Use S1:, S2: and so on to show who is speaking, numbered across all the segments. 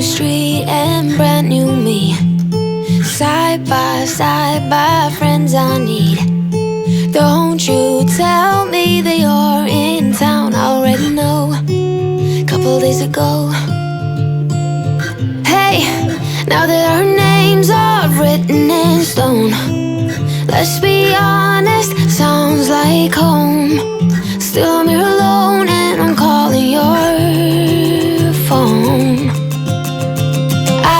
S1: street and brand new me. Side by friends I need. Don't you tell me that you're in town, I already know. Couple days ago. Hey, now that our names are written in stone, let's be honest, sounds like home. Still I'm here alone and I'm calling your phone.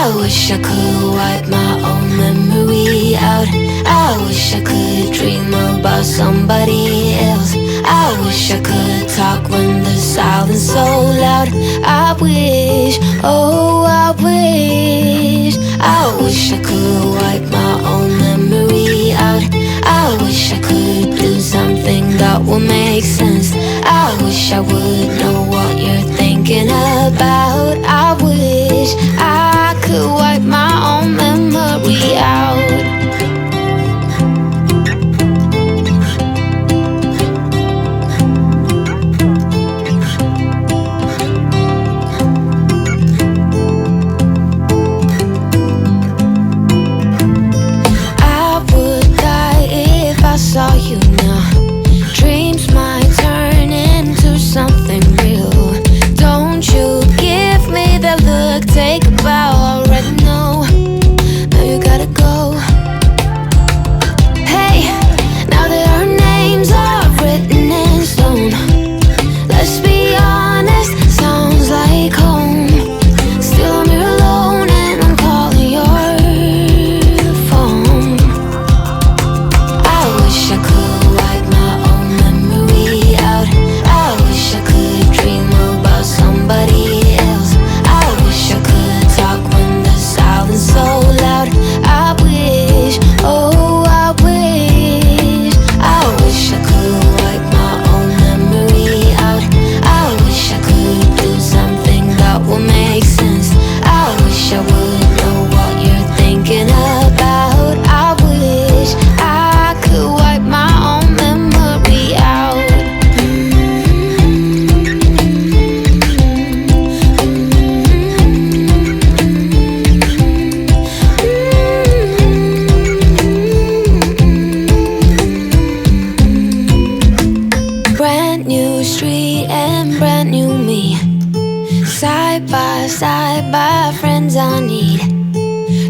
S1: I wish I could wipe my own memory out. I wish I could dream about somebody else. I wish I could talk when the silence so loud. I wish, oh I wish. I wish I could wipe my own memory out. I wish I could do something that will make sense. I wish I would know what you're thinking about. I wish I could wipe my own memory out. Saw you now. Dreams might turn into something real. Don't you give me that look, take a bow, already know. Now you gotta go. Hey, now that our names are written in stone, let's be honest, sounds like home. Still I'm here alone and I'm calling your phone. I wish I could wipe my own memory out. I wish I could dream about somebody else. I wish I could talk when the silence so loud. I wish, oh I wish. I wish I could wipe my own memory out. I wish I could do something that will make sense. I wish I would know what you're thinking about. I wish I could wipe my own memory out. Brand new street and brand new me. Side by friends I need.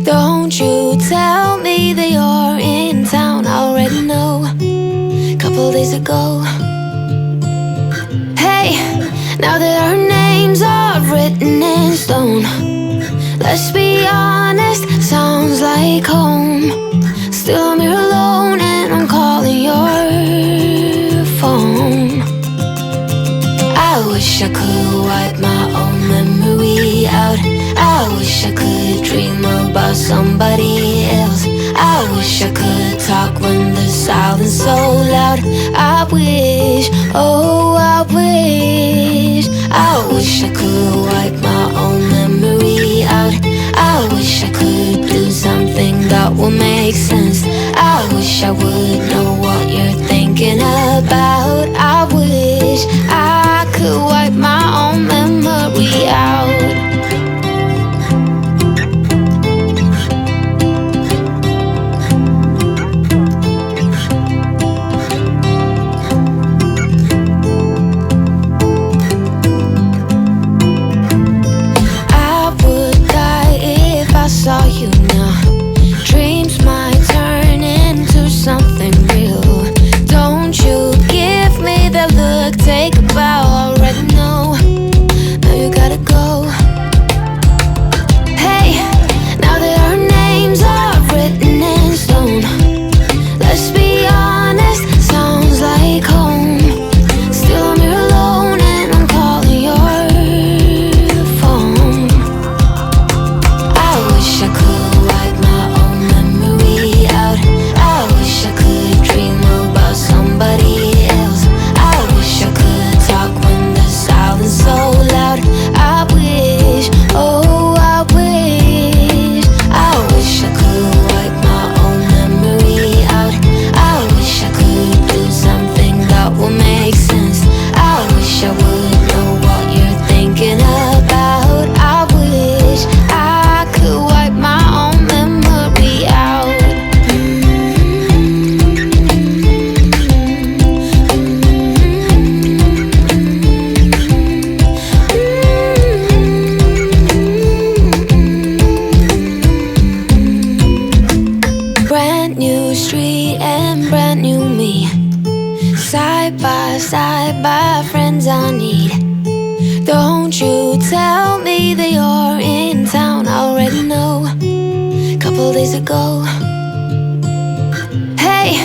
S1: Don't you tell me that you're in town, I already know. Couple days ago. Hey, now that our names are written in stone, let's be honest, sounds like home. Still I'm here alone and I'm calling your phone. I wish I could wipe my own memory out. I wish I could dream about somebody else. I wish I could talk when the silence so loud. I wish, oh I wish. I wish I could wipe my own memory out. I wish I could do something that will make sense. I wish I would know what you're thinking about. I wish I could wipe my own memory out. that you're in town. I already know. Couple days ago. Hey,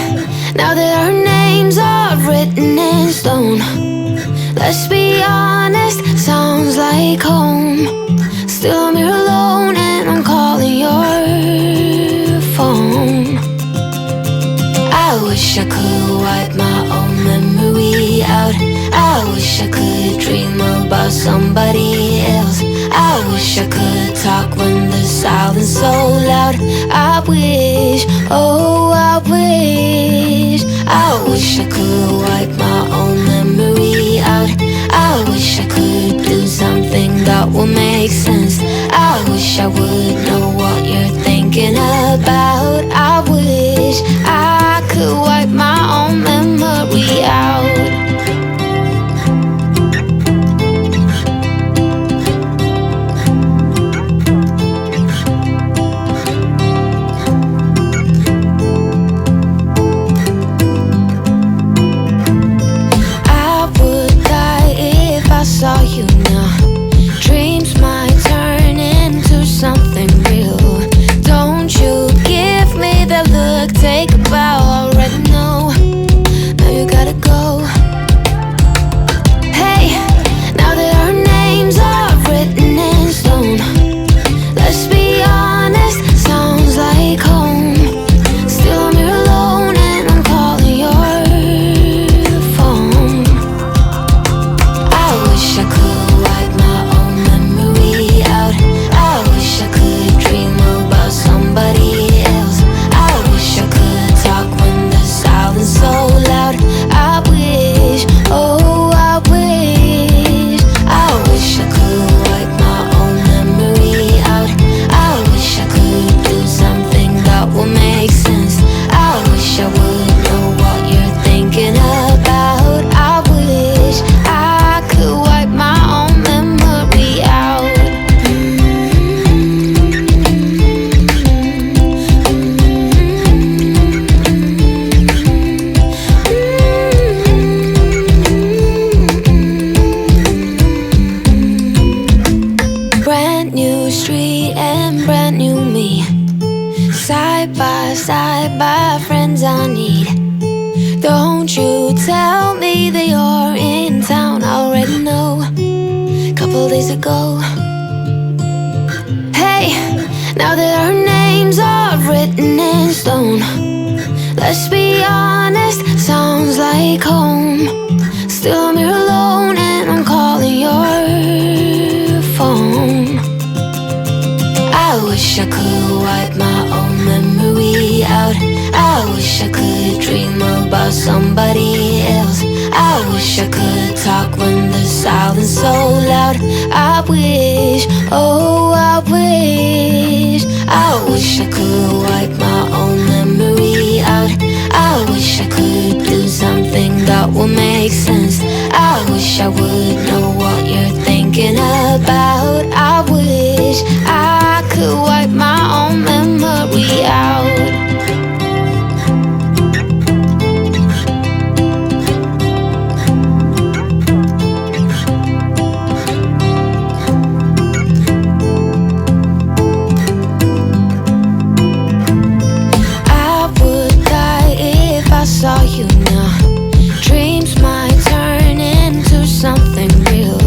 S1: now that our names are written in stone, let's be honest, sounds like home. Still I'm here alone and I'm calling your phone. I wish I could wipe my own memory out. I wish I could dream about somebody else. I wish I could talk when the silence so loud. I wish, oh I wish I could wipe my own memory out. I wish I could do something that will make sense. I wish I would know what you're thinking about. I wish I could wipe my own memory out. Saw you now. Dreams might turn into something real. Don't you give me that look, take a bow. Already know, now you gotta go. Hey, now that our names are written in stone, let's be honest, sounds like home. Still I'm here alone and I'm calling your phone. I wish I could wipe my own memory out. I wish I could dream about somebody else. I wish I could talk when the silence so loud. I wish, oh I wish I could wipe my own memory out. I wish I could do something that will make sense. I wish I would know what you're thinking about. I wish I could wipe my own memory out. Brand new street and brand new me, side by friends I need. Don't you tell me that you're in town. I already know. Couple days ago. Hey, now that our names are written in stone, let's be honest, sounds like home. Still I'm here alone and I'm calling your phone. I wish I could wipe my own memory out. I wish I could dream about somebody else. I wish I could talk when the silence so loud. I wish, oh I wish I could wipe my own memory out. I wish I could do something that will make sense. I wish I would know what you're thinking about. I wish I could wipe my own memory out. Saw you now. Dreams might turn into something real.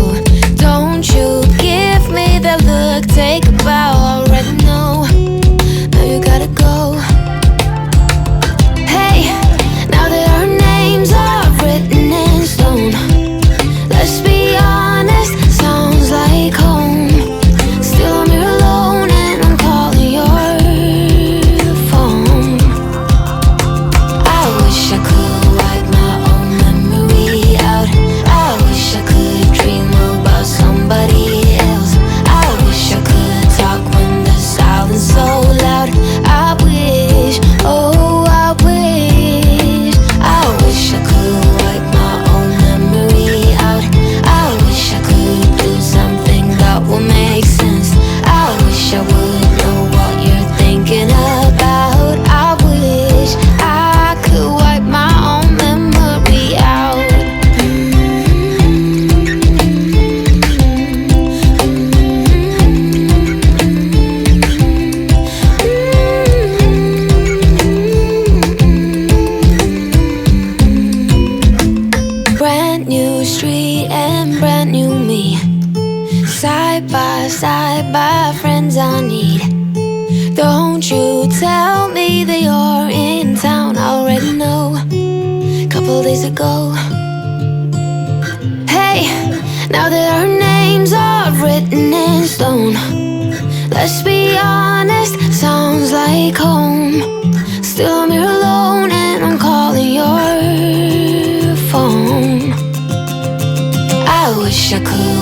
S1: Don't you give me that look, take a bow. Already know, now you gotta go. Hey, now that our names are written in stone, let's be honest, sounds like home. Still I'm here alone and I'm calling your phone. I wish I could wipe my own memory out. I wish I could dream about somebody else. I wish I could by friends I need. Don't you tell me that you're in town, I already know, couple days ago. Hey, now that our names are written in stone, let's be honest, sounds like home. Still I'm here alone and I'm calling your phone. I wish I could